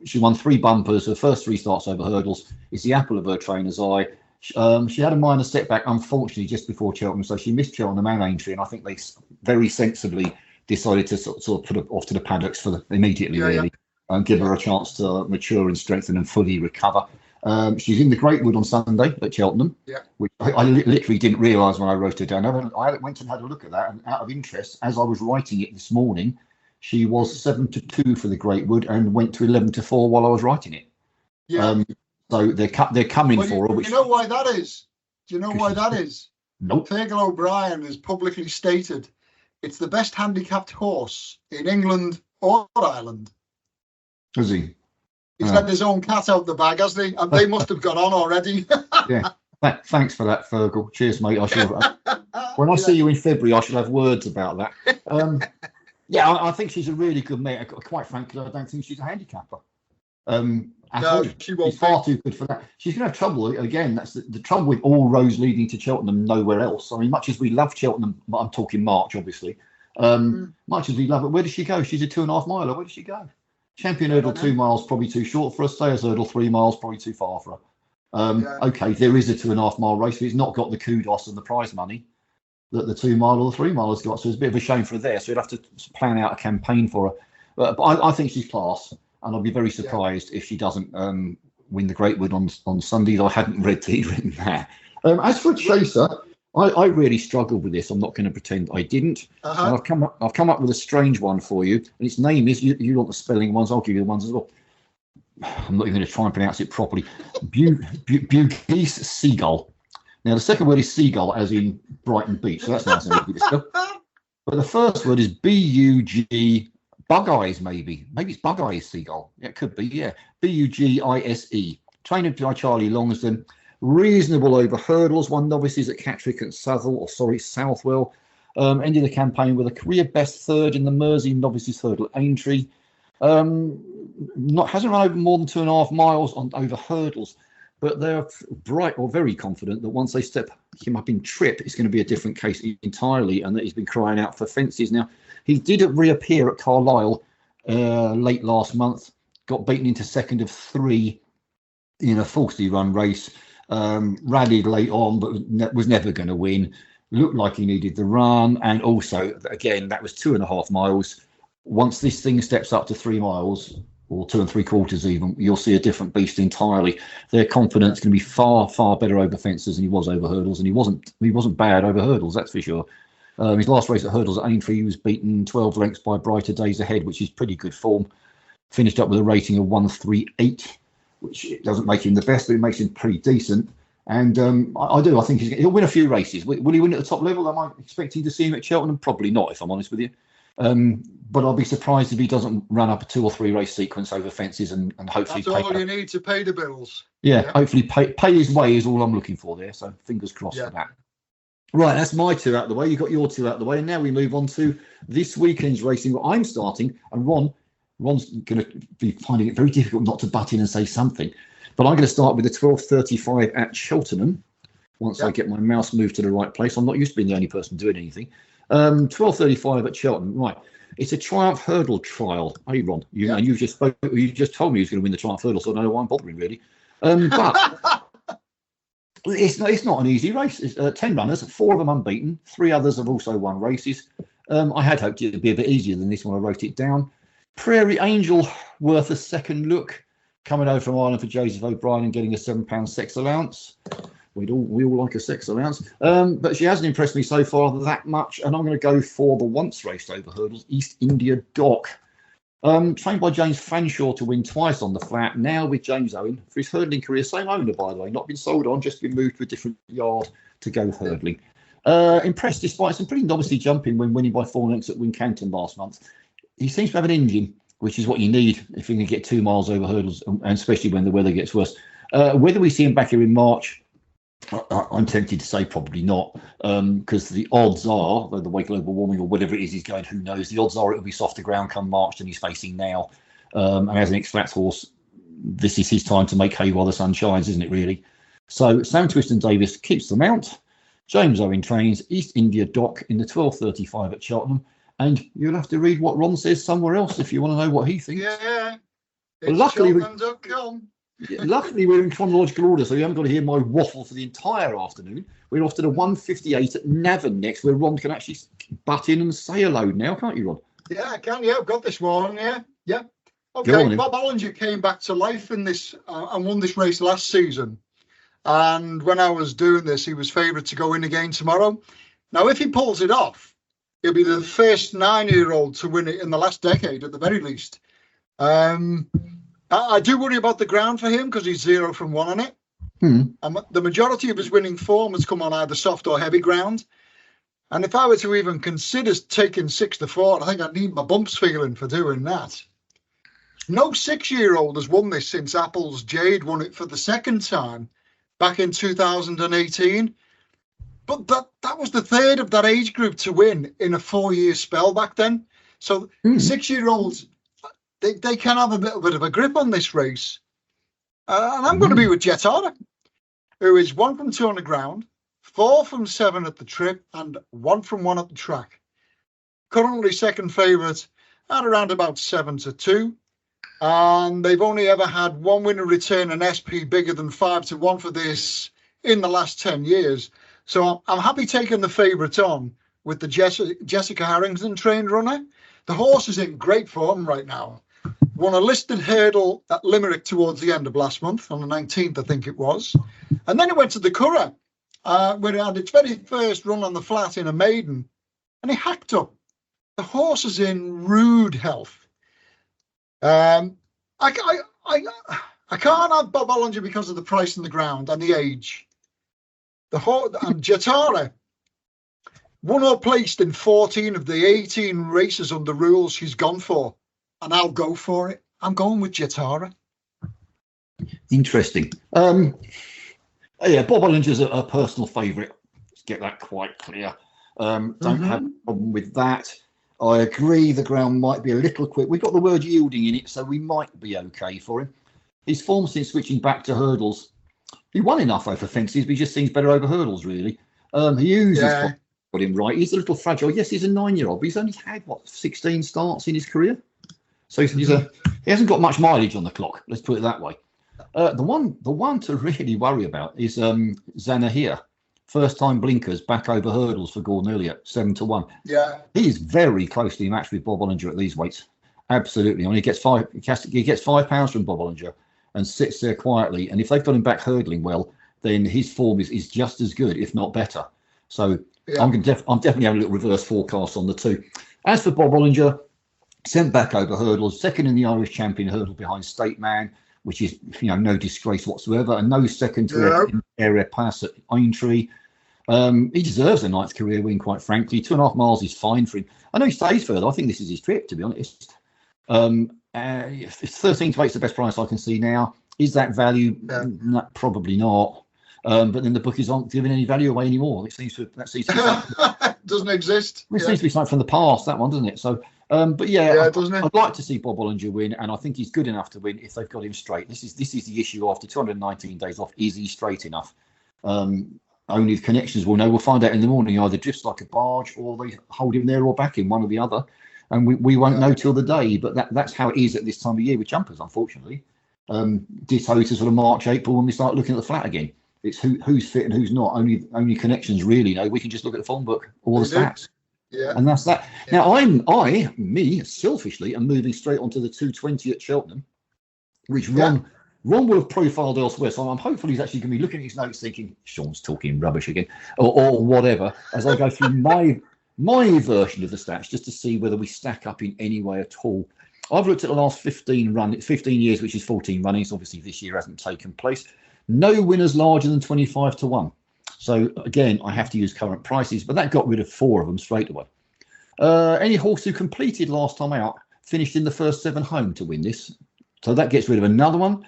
She won 3 bumpers. Her first 3 starts over hurdles. It's the apple of her trainer's eye. She had a minor setback, unfortunately, just before Cheltenham, so she missed Cheltenham and Aintree, and I think they very sensibly decided to sort of put her off to the paddocks immediately, really, and give her a chance to mature and strengthen and fully recover. She's in the Greatwood on Sunday at Cheltenham, which I literally didn't realise when I wrote it down. I went and had a look at that, and out of interest, as I was writing it this morning, she was 7-2 for the Greatwood and went to 11-4 while I was writing it. So they're coming for her. You know why that is? Do you know why that is? Nope. Fergal O'Brien has publicly stated it's the best handicapped horse in England or Ireland. Has he? He's let his own cat out the bag, hasn't he? And they must have got on already. Thanks for that, Fergal. Cheers, mate. I shall. When I see you in February, I shall have words about that. I think she's a really good mare. Quite frankly, I don't think she's a handicapper. She won't. She's far too good for that. She's going to have trouble again. That's the trouble with all roads leading to Cheltenham, nowhere else. I mean, much as we love Cheltenham, I'm talking March, obviously. Much as we love it, where does she go? She's a 2.5 miler. Where does she go? Champion hurdle 2 miles, probably too short for her. Stayers hurdle 3 miles, probably too far for her. Okay, there is a 2.5 mile race, but it's not got the kudos and the prize money that the 2 mile or the 3 mile has got. So it's a bit of a shame for her there. So you'd have to plan out a campaign for her. But I think she's class. And I'll be very surprised if she doesn't win the Greatwood on Sunday. I hadn't written that. As for a chaser, I really struggled with this. I'm not going to pretend I didn't. And I've come up with a strange one for you. And its name is, you want the spelling ones, I'll give you the ones as well. I'm not even going to try and pronounce it properly. Bugise Seagull. Now, the second word is seagull, as in Brighton Beach. So that's nice and easy to spell. But the first word is BUG. Bugise, maybe it's Bugise Seagull. Yeah, it could be. Yeah, BUGISE. Trained by Charlie Longsden. Reasonable over hurdles. Won novices at Catterick and Southwell. Ended the campaign with a career best 3rd in the Mersey novices hurdle at Aintree. Hasn't run over more than 2.5 miles over hurdles, but they're very confident that once they step him up in trip, it's going to be a different case entirely, and that he's been crying out for fences now. He did reappear at Carlisle late last month, got beaten into 2nd of 3 in a falsely run race, rallied late on, but was never going to win. Looked like he needed the run, and also, again, that was 2.5 miles. Once this thing steps up to 3 miles, or 2 3/4 even, you'll see a different beast entirely. Their confidence can be far, far better over fences than he was over hurdles, and he wasn't bad over hurdles, that's for sure. His last race at hurdles at Aintree, he was beaten 12 lengths by Brighter Days Ahead, which is pretty good form. Finished up with a rating of 138, which doesn't make him the best, but it makes him pretty decent. And I think he'll win a few races. Will he win at the top level? Am I expecting to see him at Cheltenham? Probably not, if I'm honest with you. But I'll be surprised if he doesn't run up a 2 or 3 race sequence over fences and hopefully. That's all you need to pay the bills. Yeah, hopefully pay his way is all I'm looking for there. So fingers crossed for that. Right, that's my 2 out of the way. You got your 2 out of the way, and now we move on to this weekend's racing. I'm starting, and Ron's going to be finding it very difficult not to butt in and say something. But I'm going to start with the 12:35 at Cheltenham. Once I get my mouse moved to the right place, I'm not used to being the only person doing anything. 12:35 at Cheltenham. Right, it's a Triumph Hurdle trial. Hey, Ron, and you just told me he was going to win the Triumph Hurdle, so I don't know why I'm bothering really. But. It's not an easy race. It's 10 runners, 4 of them unbeaten. 3 others have also won races. I had hoped it would be a bit easier than this when I wrote it down. Prairie Angel worth a second look, coming over from Ireland for Joseph O'Brien and getting a £7 sex allowance. We all like a sex allowance. But she hasn't impressed me so far that much, and I'm going to go for the once raced over hurdles, East India Dock. Trained by James Fanshawe to win twice on the flat. Now with James Owen for his hurdling career. Same owner, by the way. Not been sold on, just been moved to a different yard to go hurdling. Impressed despite some pretty novice jumping when winning by 4 lengths at Wincanton last month. He seems to have an engine, which is what you need if you can get 2 miles over hurdles, and especially when the weather gets worse. Whether we see him back here in March, I'm tempted to say probably not, because the odds are, the way global warming or whatever it is he's going, who knows, the odds are it'll be softer ground come March than he's facing now. And as an ex-flats horse, this is his time to make hay while the sun shines, isn't it, really? So Sam Twiston Davis keeps the mount. James Owen trains East India Dock in the 12:35 at Cheltenham. And you'll have to read what Ron says somewhere else if you want to know what he thinks. Yeah. But luckily, we're in chronological order, so you haven't got to hear my waffle for the entire afternoon. We're off to the 1:58 at Navan next, where Ron can actually butt in and say hello now, can't you, Ron? Yeah, I can. Yeah, I've got this one. Yeah. Okay, Bob Ollinger came back to life in this and won this race last season. And when I was doing this, he was favourite to go in again tomorrow. Now, if he pulls it off, he'll be the first 9-year-old to win it in the last decade, at the very least. I do worry about the ground for him because he's 0 from 1 on it. And the majority of his winning form has come on either soft or heavy ground. And if I were to even consider taking 6 to 4, I think I'd need my bumps feeling for doing that. No 6-year-old has won this since Apples Jade won it for the second time back in 2018. But that was the third of that age group to win in a 4-year spell back then. So 6-year-olds, they can have a little bit of a grip on this race. And I'm going to be with JETARA, who is 1 from 2 on the ground, 4 from 7 at the trip, and 1 from 1 at the track. Currently second favourite at around about 7 to 2. And they've only ever had one winner return an SP bigger than 5 to 1 for this in the last 10 years. So I'm happy taking the favourite on with the Jessica Harrington trained runner. The horse is in great form right now. Won a listed hurdle at Limerick towards the end of last month, on the 19th, I think it was. And then it went to the Curragh, where it had its very first run on the flat in a maiden. And it hacked up. The horse is in rude health. I can't have Bob Ollinger because of the price and the ground and the age. The horse and JETARA won or placed in 14 of the 18 races under rules she's gone for, and I'll go for it. I'm going with JETARA. Interesting. Yeah, Bob Ollinger's a personal favourite. Let's get that quite clear. Don't have a problem with that. I agree the ground might be a little quick. We've got the word yielding in it, so we might be okay for him. His form since switching back to hurdles, he won enough over fences, but he just seems better over hurdles, really. Hughes has got him right. He's a little fragile. Yes, he's a 9-year-old, but he's only had, 16 starts in his career? So he hasn't got much mileage on the clock, let's put it that way. The one to really worry about is Zanahiyr. First time blinkers back over hurdles for Gordon Elliott, 7 to 1. Yeah, he's very closely matched with Bob Ollinger at these weights. Absolutely. I mean, he gets £5 from Bob Ollinger and sits there quietly. And if they've got him back hurdling well, then his form is just as good, if not better. So I'm definitely having a little reverse forecast on the two. As for Bob Ollinger, sent back over hurdles, second in the Irish champion hurdle behind State Man, which is, no disgrace whatsoever, and no second to area pass at Aintree. He deserves a 9th career win, quite frankly. 2.5 miles is fine for him. I know he stays further. I think this is his trip, to be honest. If 13 to 8 is the best price I can see now. Is that value? No, probably not. But then the bookies aren't giving any value away anymore. That seems to be doesn't exist. It seems to be something from the past, that one, doesn't it? So, but I'd like to see Bob Ollinger win, and I think he's good enough to win if they've got him straight. This is the issue after 219 days off. Is he straight enough? Only the connections will know. We'll find out in the morning. He either drifts like a barge, or they hold him there, or back him, one or the other, and we won't know till the day. But that's how it is at this time of year with jumpers, unfortunately. Ditto to sort of March, April, when we start looking at the flat again. It's who's fit and who's not. Only connections really know. We can just look at the form book or the stats. Yeah. And that's that. Yeah. Now I selfishly am moving straight onto the 220 at Cheltenham, which Ron will have profiled elsewhere. So I'm hopeful he's actually going to be looking at his notes thinking, Sean's talking rubbish again, or whatever, as I go through my version of the stats, just to see whether we stack up in any way at all. I've looked at the last 15 years, which is 14 runnings. Obviously, this year hasn't taken place. No winners larger than 25 to 1. So again, I have to use current prices, but that got rid of 4 of them straight away. Any horse who completed last time out finished in the first 7 home to win this. So that gets rid of another one.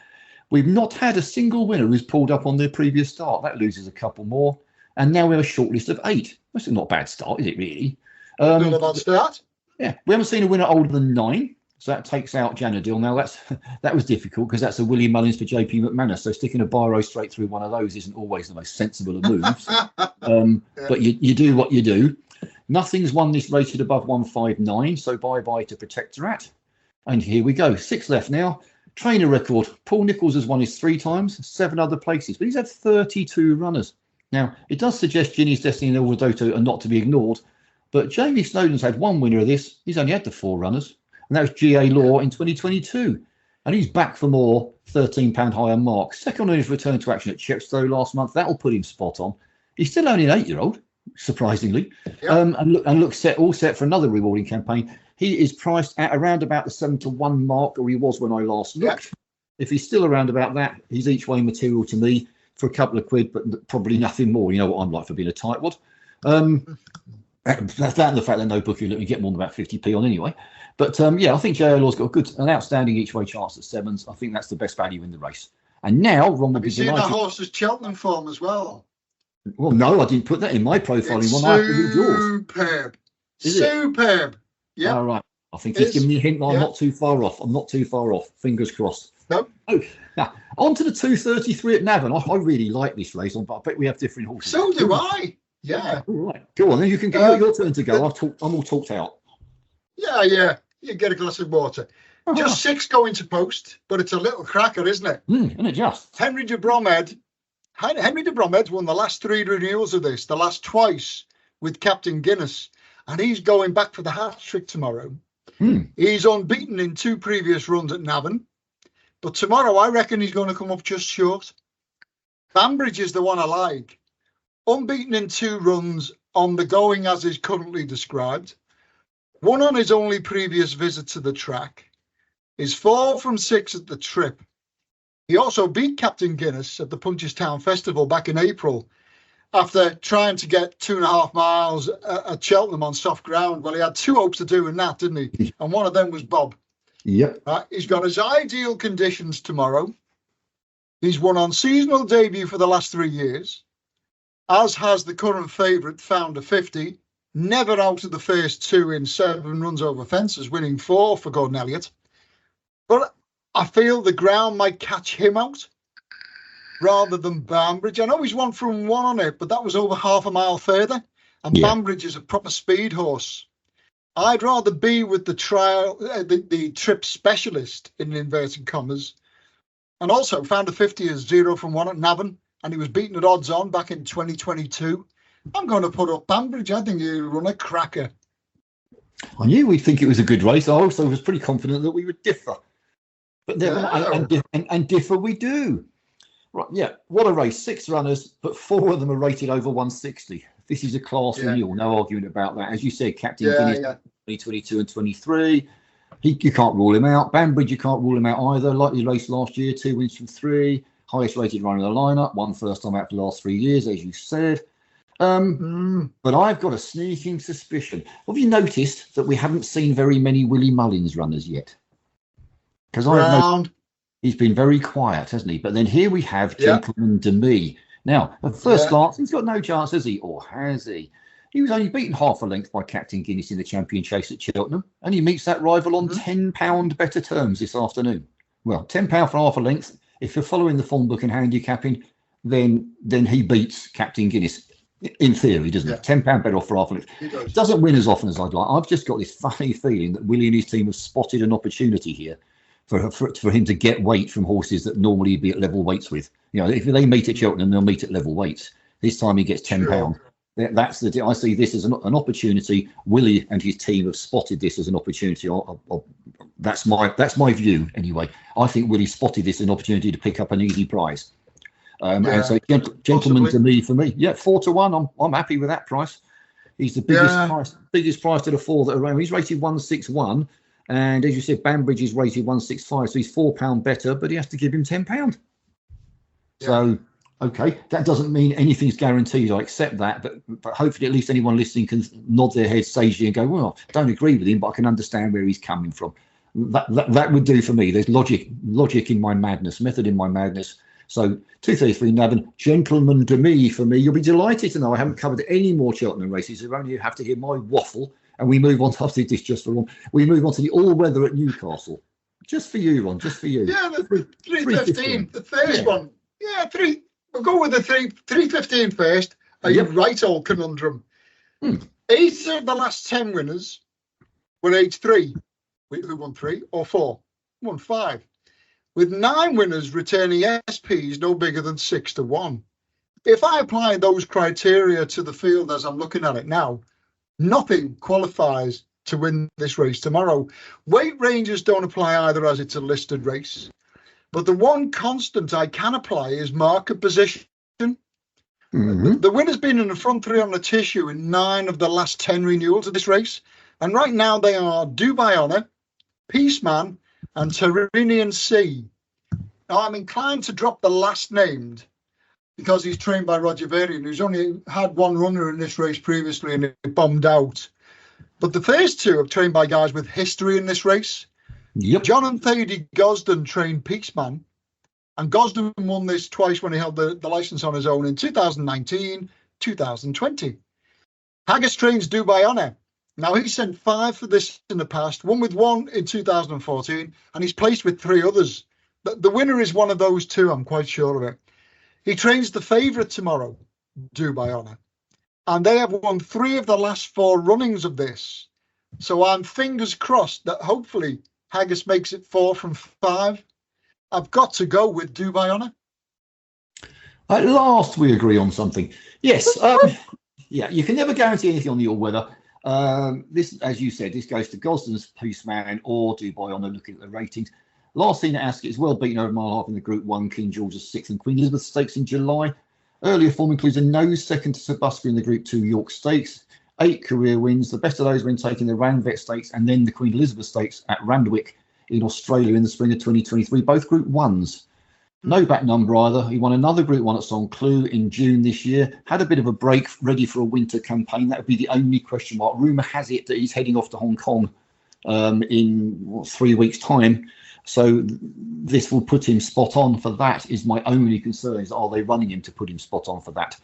We've not had a single winner who's pulled up on their previous start. That loses a couple more. And now we have a short list of 8. That's not a bad start, is it really? Not a bad start. Yeah, we haven't seen a winner older than 9. So that takes out Janadil. Now that was difficult because that's a Willie Mullins for JP McManus. So sticking a biro straight through one of those isn't always the most sensible of moves. But you do what you do. Nothing's won this rated above 159. So bye-bye to Protectorat. And here we go. 6 left now. Trainer record. Paul Nicholls has won his 3 times, 7 other places, but he's had 32 runners. Now, it does suggest Ginny's Destiny and Ilvadoto are not to be ignored, but Jamie Snowden's had 1 winner of this. He's only had the 4 runners, and that was GA Law in 2022. And he's back for more, £13 higher mark. Second on his return to action at Chepstow last month. That'll put him spot on. He's still only an 8-year-old, surprisingly, and looks all set for another rewarding campaign. He is priced at around about the 7 to 1 mark, or he was when I last looked. If he's still around about that, he's each way material to me for a couple of quid, but probably nothing more. You know what I'm like for being a tightwad. That's that and the fact that no bookie let me get more than about 50p on anyway. But yeah, I think JLaw's got an outstanding each way chance at 7s. I think that's the best value in the race. And now Ron will be delighted. Have you seen that horse's Cheltenham form as well? Well, no, I didn't put that in my profiling. It's one after yours. Superb. Is Superb. It? Yeah. All right. I think he's giving me a hint that I'm not too far off. I'm not too far off. Fingers crossed. No. Oh, now on to the 233 at Navan. I really like this race, but I bet we have different horses. So do I. Yeah. All right. Go on, then you can get your turn to go. I'm all talked out. Yeah. You get a glass of water. Just 6 going to post, but it's a little cracker, isn't it? Isn't it just? Henry de Bromhead won the last 3 renewals of this, the last twice with Captain Guinness, and he's going back for the hat-trick tomorrow. He's unbeaten in 2 previous runs at Navan, but tomorrow I reckon he's going to come up just short. Banbridge is the one I like. Unbeaten in 2 runs on the going as is currently described. 1 on his only previous visit to the track. Is 4 from 6 at the trip. He also beat Captain Guinness at the Punchestown Festival back in April after trying to get 2.5 miles at Cheltenham on soft ground. Well, he had 2 hopes to do in that, didn't he? And one of them was Bob. Yep. He's got his ideal conditions tomorrow. He's won on seasonal debut for the last 3 years, as has the current favourite, Founder 50, never out of the first 2 in 7 runs over fences, winning 4 for Gordon Elliott. But I feel the ground might catch him out rather than Banbridge. I know he's 1 from 1 on it, but that was over half a mile further. And Banbridge is a proper speed horse. I'd rather be with the the trip specialist in inverted commas. And also Founder 50 is 0 from 1 at Navan, and he was beaten at odds on back in 2022. I'm going to put up Banbridge. I think he'll run a cracker. I knew we'd think it was a good race. I also was pretty confident that we would differ. But and differ we do. Right, yeah, what a race. 6 runners, but 4 of them are rated over 160. This is a class renewal, no argument about that. As you said, Captain Guinness, 2022 and 23. You can't rule him out. Banbridge, you can't rule him out either. Likely race last year, 2 wins from 3. Highest rated runner in the lineup, 1 first time out for the last 3 years, as you said. But I've got a sneaking suspicion. Have you noticed that we haven't seen very many Willie Mullins runners yet? Because he's been very quiet, hasn't he? But then here we have Gentleman Demi. Now, at first glance, he's got no chance, has he? Or has he? He was only beaten half a length by Captain Guinness in the champion chase at Cheltenham, and he meets that rival on £10 better terms this afternoon. Well, £10 for half a length. If you're following the form book and handicapping, then he beats Captain Guinness. In theory, doesn't it? £10 better off for half a length. Doesn't win as often as I'd like. I've just got this funny feeling that Willie and his team have spotted an opportunity here for him to get weight from horses that normally he'd be at level weights with. You know, if they meet at Cheltenham, they'll meet at level weights. This time he gets £10. That's the. I see this as an opportunity. Willie and his team have spotted this as an opportunity. That's my view anyway. I think Willie spotted this as an opportunity to pick up an easy prize. And so, Gentleman to me, for me, 4 to 1. I'm happy with that price. He's the biggest price to the 4 that are around. He's rated 161, And as you said, Banbridge is rated 165, so he's £4 better, but he has to give him £10. Yeah. So, okay, that doesn't mean anything's guaranteed. I accept that, but hopefully at least anyone listening can nod their head sagely and go, well, I don't agree with him, but I can understand where he's coming from. That would do for me. There's logic in my madness, method in my madness. So 233 Navan, gentleman to me for me. You'll be delighted to know I haven't covered any more Cheltenham races. You only have to hear my waffle. And we move on to, after this just for Ron, we move on to the all-weather at Newcastle. Just for you, Ron, just for you. Yeah, the 315, the first one. Yeah, we'll go with the 315 first. A right old conundrum. 8 of the last 10 winners were age 3. Who won 3 or 4? Won 5. With 9 winners returning SPs no bigger than 6 to 1. If I apply those criteria to the field as I'm looking at it now, nothing qualifies to win this race tomorrow. Weight ranges don't apply either, as it's a listed race. But the one constant I can apply is market position. The winner's been in the front 3 on the tissue in 9 of the last 10 renewals of this race. And right now they are Dubai Honour, Peaceman, and Tyrrhenian Sea. Now I'm inclined to drop the last named because he's trained by Roger Varian, who's only had one runner in this race previously and it bombed out. But the first 2 are trained by guys with history in this race. Yep. John and Thady Gosden trained Peaceman, and Gosden won this twice when he held the licence on his own in 2019, 2020. Haggis trains Dubai Honour. Now, he sent 5 for this in the past, won with 1 in 2014, and he's placed with 3 others. The winner is one of those 2, I'm quite sure of it. He trains the favourite tomorrow, Dubai Honour, and they have won 3 of the last 4 runnings of this. So I'm fingers crossed that hopefully Haggis makes it 4 from 5. I've got to go with Dubai Honour. At last we agree on something. Yes, yeah, you can never guarantee anything on the all-weather. This, as you said, this goes to Gosden's Peaceman or Dubai Honour, looking at the ratings. Last seen at Ascot is well beaten over a mile and a half in the Group 1, King George's 6th and Queen Elizabeth Stakes in July. Earlier form includes a nose second to Sebusca in the Group 2 York Stakes. 8 career wins, the best of those when taking the Randvet Stakes and then the Queen Elizabeth Stakes at Randwick in Australia in the spring of 2023, both Group 1s. No back number either. He won another Group 1 at Saint-Cloud in June this year. Had a bit of a break, ready for a winter campaign. That would be the only question mark. Rumour has it that he's heading off to Hong Kong in 3 weeks' time. So this will put him spot on for that, is my only concern. Is are they running him to put him spot on for that?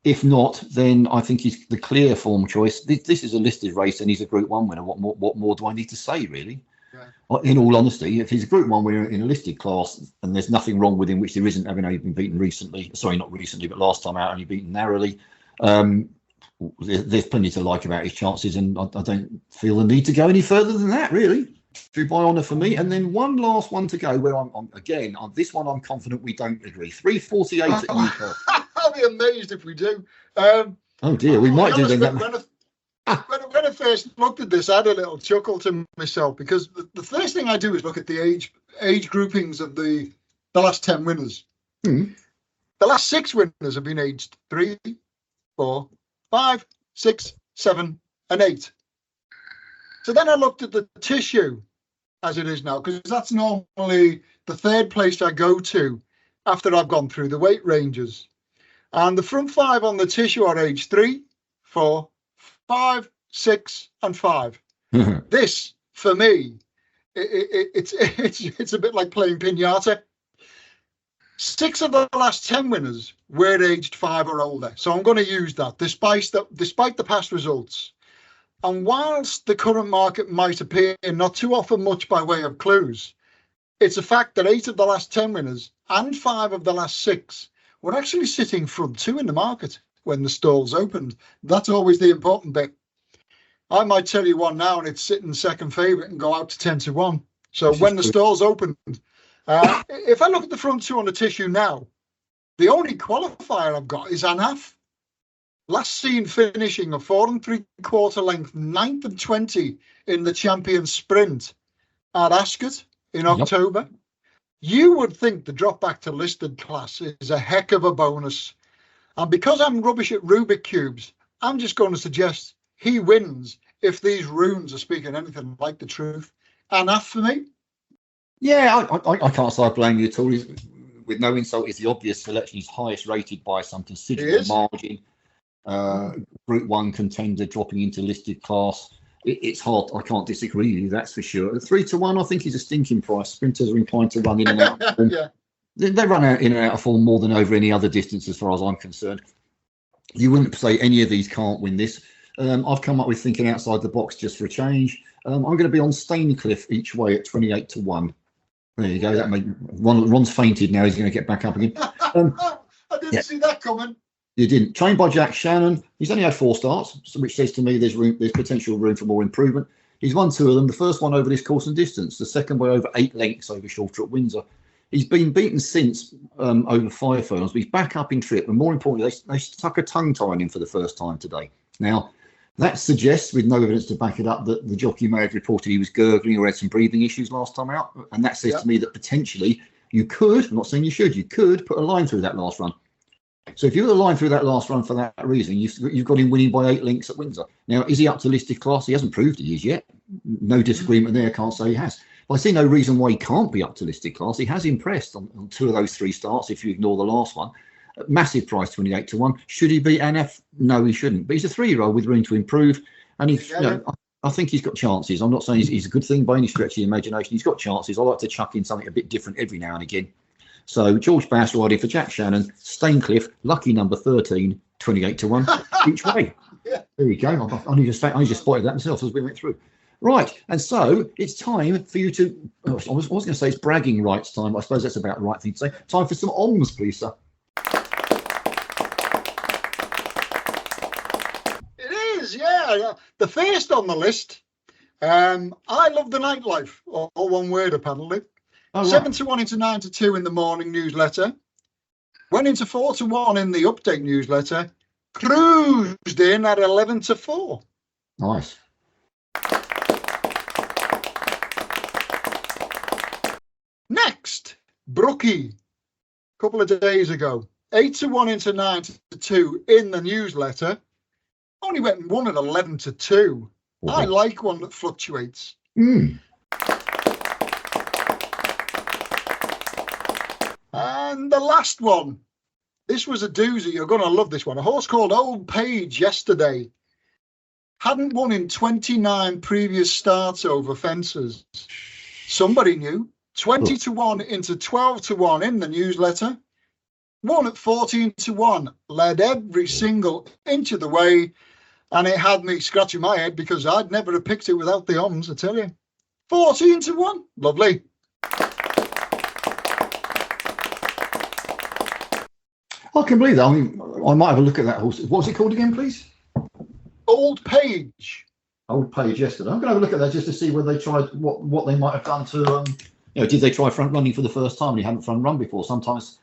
If not, then I think he's the clear form choice. This is a listed race and he's a Group 1 winner. What more do I need to say, really? Yeah. In all honesty, if he's a Group 1 winner in a listed class and there's nothing wrong with him, which there isn't, having only been beaten recently, sorry, not recently, but last time out only beaten narrowly, there's plenty to like about his chances, and I don't feel the need to go any further than that, really. Dubai Honour for me. And then one last one to go where I'm again, on this one I'm confident we don't agree. 348 at Newcastle. I'll be amazed if we do. Oh dear, we might do then. When I first looked at this, I had a little chuckle to myself, because the first thing I do is look at the age groupings of the last 10 winners. The last 6 winners have been aged 3, 4, 5, 6, 7, and 8. So then I looked at the tissue as it is now, because that's normally the third place I go to after I've gone through the weight ranges. And the front 5 on the tissue are age 3, 4, 5, 6, and 5. This, for me, it's a bit like playing pinata. 6 of the last 10 winners were aged 5 or older. So I'm going to use that, despite the past results. And whilst the current market might appear not to offer much by way of clues, it's a fact that 8 of the last 10 winners and 5 of the last 6 were actually sitting front 2 in the market when the stalls opened. That's always the important bit. I might tell you one now and it's sitting second favourite and go out to 10 to 1. So when the stalls opened, if I look at the front 2 on the tissue now, the only qualifier I've got is Anaf. Last seen finishing a 4 3/4 length, 9th and 20 in the champion sprint at Ascot in October. You would think the drop back to listed class is a heck of a bonus. And because I'm rubbish at Rubik cubes, I'm just going to suggest he wins if these runes are speaking anything like the truth. Enough for me. Yeah, I can't say I blame you at all. With no insult, it's the obvious selection. He's highest rated by some considerable margin. Group 1 contender dropping into listed class. It's hard. I can't disagree with you, that's for sure. 3 to 1, I think, is a stinking price. Sprinters are inclined to run in and out of form. Yeah. They run out in and out of form more than over any other distance, as far as I'm concerned. You wouldn't say any of these can't win this. I've come up with thinking outside the box just for a change. I'm going to be on Staincliffe each way at 28 to 1. There you go. That Ron's fainted now. He's going to get back up again. I didn't see that coming. You didn't. Trained by Jack Shannon. He's only had 4 starts, which says to me there's potential room for more improvement. He's won 2 of them. The first one over this course and distance. The second by over 8 lengths over shorter at Windsor. He's been beaten since over 5 furlongs, but he's back up in trip. And more importantly, they stuck a tongue tie on him for the first time today. Now, that suggests, with no evidence to back it up, that the jockey may have reported he was gurgling or had some breathing issues last time out. And that says to me that potentially you could, I'm not saying you should, you could put a line through that last run. So if you put a line through that last run for that reason, you've got him winning by 8 lengths at Windsor. Now, is he up to listed class? He hasn't proved he is yet. No disagreement there, can't say he has. But I see no reason why he can't be up to listed class. He has impressed on 2 of those 3 starts, if you ignore the last one. Massive price, 28 to 1. Should he beat NF? No, he shouldn't. But he's a 3-year-old with room to improve. And I think he's got chances. I'm not saying he's a good thing by any stretch of the imagination. He's got chances. I like to chuck in something a bit different every now and again. So George Bass riding for Jack Shannon, Staincliffe, lucky number 13, 28 to 1 each way. There you go. I only just spotted that myself as we went through. Right, and so it's time for you to. I was going to say it's bragging rights time. I suppose that's about the right thing to say. Time for some OMS, please, sir. It is, yeah. The first on the list. I love the nightlife. All one word, apparently. Oh, 7 to 1 into 9 to 2 in the morning newsletter. Went into 4 to 1 in the update newsletter. Cruised in at 11 to 4. Nice. Next, Brookie. A couple of days ago. 8 to 1 into 9 to 2 in the newsletter. Only went and won at 11 to 2. Oh. I like one that fluctuates. And the last one, this was a doozy. You're going to love this one. A horse called Old Page yesterday. Hadn't won in 29 previous starts over fences. Somebody knew. 20 to 1 into 12 to 1 in the newsletter. Won at 14 to 1. Led every single inch of the way. And it had me scratching my head because I'd never have picked it without the OMS, I tell you. 14 to 1. Lovely. I can believe that. I mean, I might have a look at that horse. What's it called again, please? Old Page. Old Page yesterday. I'm going to have a look at that just to see whether they tried what they might have done to, did they try front running for the first time and he hadn't front run before? Sometimes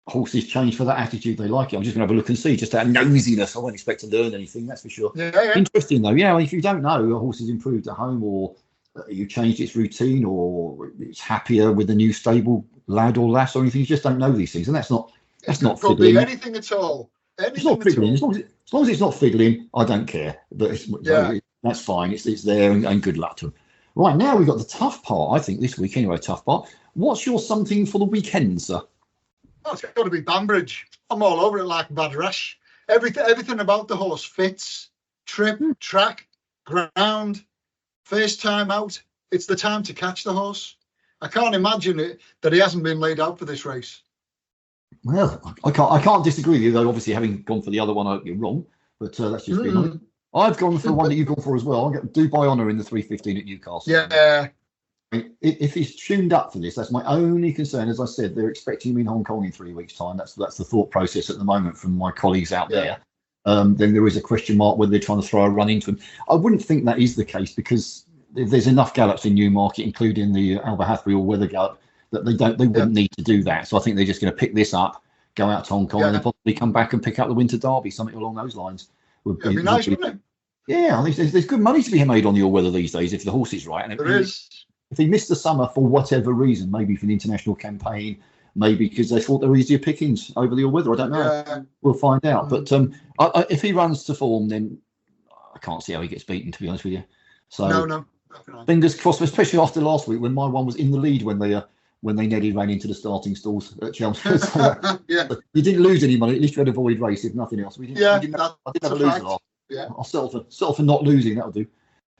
horses change for that attitude. They like it. I'm just going to have a look and see, just out of nosiness. I won't expect to learn anything, that's for sure. Yeah. Interesting, though. Yeah, if you don't know, a horse has improved at home or you changed its routine or it's happier with the new stable lad or lass or anything, you just don't know these things. And that's not fiddling. Anything at all. It's not fiddling. As long as it's not fiddling, I don't care. But that's fine. It's there, and good luck to them. Right, now we've got the tough part. I think this week anyway, tough part. What's your something for the weekend, sir? Oh, it's got to be Banbridge. I'm all over it like a bad rash. Everything about the horse fits. Trip, track, ground, first time out. It's the time to catch the horse. I can't imagine that he hasn't been laid out for this race. Well, I can't disagree with you, though. Obviously, having gone for the other one, I hope you're wrong. But that's just being honest. I've gone for one that you've gone for as well. I'll get Dubai Honour in the 3:15 at Newcastle. Yeah. If he's tuned up for this, that's my only concern. As I said, they're expecting him in Hong Kong in 3 weeks' time. That's the thought process at the moment from my colleagues out there. Then there is a question mark whether they're trying to throw a run into him. I wouldn't think that is the case because there's enough gallops in Newmarket, including the Albahathbury or Weather Gallop, that they wouldn't need to do that. So I think they're just going to pick this up, go out to Hong Kong, and then possibly come back and pick up the Winter Derby, something along those lines. Would be nice, wouldn't it? Yeah, there's good money to be made on the all-weather these days if the horse is right. And there is. If he missed the summer for whatever reason, maybe for the international campaign, maybe because they thought they were easier pickings over the all-weather, I don't know. We'll find out. But if he runs to form, then I can't see how he gets beaten, to be honest with you. So No. Fingers crossed, especially after last week when my one was in the lead when they nearly ran into the starting stalls at Chelmsford. So Yeah. You didn't lose any money. At least you had a void race, if nothing else. I didn't have a loser last. Yeah. I'll settle for not losing. That'll do.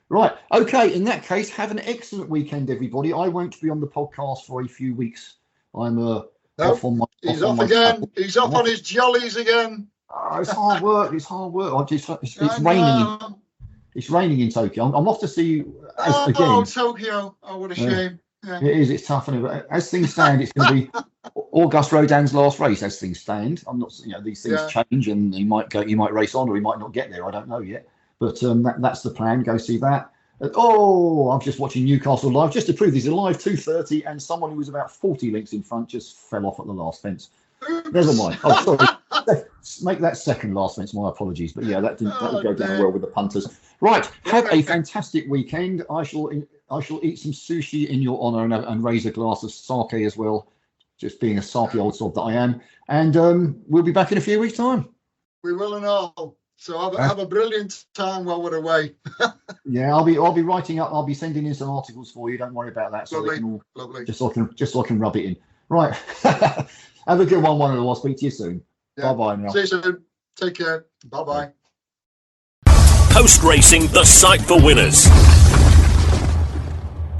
Right. Okay. In that case, have an excellent weekend, everybody. I won't be on the podcast for a few weeks. I'm off on my. He's off again. He's off on his jollies again. It's hard work. It's hard work. It's raining. It's raining in Tokyo. I'm off to see again. Tokyo. Oh, what a shame. Yeah. It is. It's tough. But as things stand, it's going to be Auguste Rodin's last race. As things stand, I'm not. These things change, and he might go. He might race on, or he might not get there. I don't know yet. But that's the plan. Go see that. I'm just watching Newcastle live just to prove these are live 2:30, and someone who was about 40 lengths in front just fell off at the last fence. Never mind. Oh, sorry. Make that second last fence. My apologies, but that would go down well with the punters. Right. Have a fantastic weekend. I shall eat some sushi in your honour and raise a glass of sake as well. Just being a sarky old sod that I am. And we'll be back in a few weeks' time. We will and all. So have a brilliant time while we're away. Yeah, I'll be writing up. I'll be sending in some articles for you. Don't worry about that. So Lovely. they can all, Lovely. just so I can rub it in. Right. Have a good one, and I'll speak to you soon. Yeah. Bye now. See you soon. Take care. Bye. Post Racing, the site for winners.